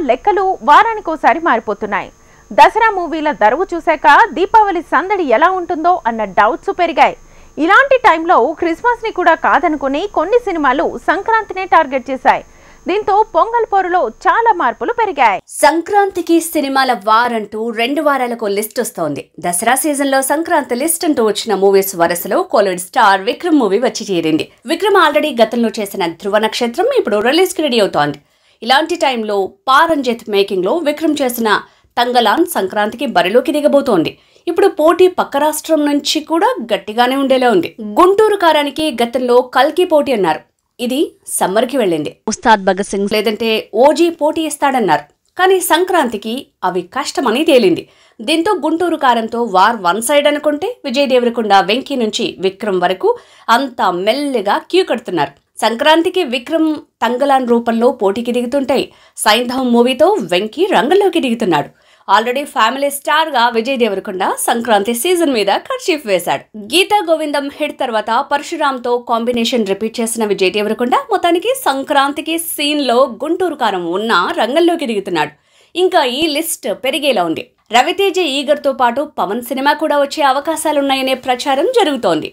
లెక్కలు వారానికోసారి మారిపోతున్నాయి. దసరా మూవీల దరువు చూశాక దీపావళి సందడి ఎలా ఉంటుందో అన్న డౌట్స్ పెరిగాయి. ఇలాంటి టైంలో క్రిస్మస్ ని కూడా కాదనుకుని కొన్ని సినిమాలు సంక్రాంతినే టార్గెట్ చేశాయి. దీంతో పొంగల్ పోరులో చాలా మార్పులు పెరిగాయి. సంక్రాంతికి సినిమాల వారంటూ 2 వారాలకు లిస్ట్ వస్తోంది. దసరా సీజన్ లో సంక్రాంతి లిస్ట్ అంటూ వచ్చిన మూవీస్ వరుసలో కోలీవుడ్ స్టార్ విక్రమ్ మూవీ వచ్చి చేరింది. విక్రమ్ ఆల్రెడీ గతంలో చేసిన ధృవ నక్షత్రం ఇప్పుడు రిలీజ్ కి రెడీ అవుతోంది. ఇలాంటి టైంలో పారంజిత్ మేకింగ్ లో విక్రమ్ చేసిన తంగలాన్ సంక్రాంతికి బరిలోకి దిగబోతోంది. ఇప్పుడు పోటీ పక్క రాష్ట్రం నుంచి కూడా గట్టిగానే ఉండేలా ఉంది. గుంటూరు కారానికి గతంలో కల్కి పోటీ అన్నారు. ఇది సమ్మర్ కి వెళ్ళింది. ఉస్తాద్ భగత్ సింగ్ లేదంటే ఓజీ పోటీ ఇస్తాడన్నారు. కానీ సంక్రాంతికి అవి కష్టమని తేలింది. దీంతో గుంటూరు కారంతో వార్ 1 సైడ్ అనుకుంటే విజయ్ దేవరకొండ, వెంకీ నుంచి విక్రమ్ వరకు అంతా మెల్లిగా క్యూ కడుతున్నారు. సంక్రాంతికి విక్రమ్ తంగలాన్ రూపంలో పోటీకి దిగుతుంటాయి. సైంధవ్ మూవీతో వెంకీ రంగంలోకి దిగుతున్నాడు. ఆల్రెడీ ఫ్యామిలీ స్టార్ గా విజయ్ దేవరకొండ సంక్రాంతి సీజన్ మీద కర్చీఫ్ వేశాడు. గీతా గోవిందం హిట్ తర్వాత పరశురామ్ తో కాంబినేషన్ రిపీట్ చేసిన విజయ్ దేవరకొండ మొత్తానికి సంక్రాంతికి సీన్ లో గుంటూరు కారం ఉన్న రంగంలోకి దిగుతున్నాడు. ఇంకా ఈ లిస్ట్ పెరిగేలా ఉంది. రవితేజ ఈగర్ తో పాటు పవన్ సినిమా కూడా వచ్చే అవకాశాలున్నాయనే ప్రచారం జరుగుతోంది.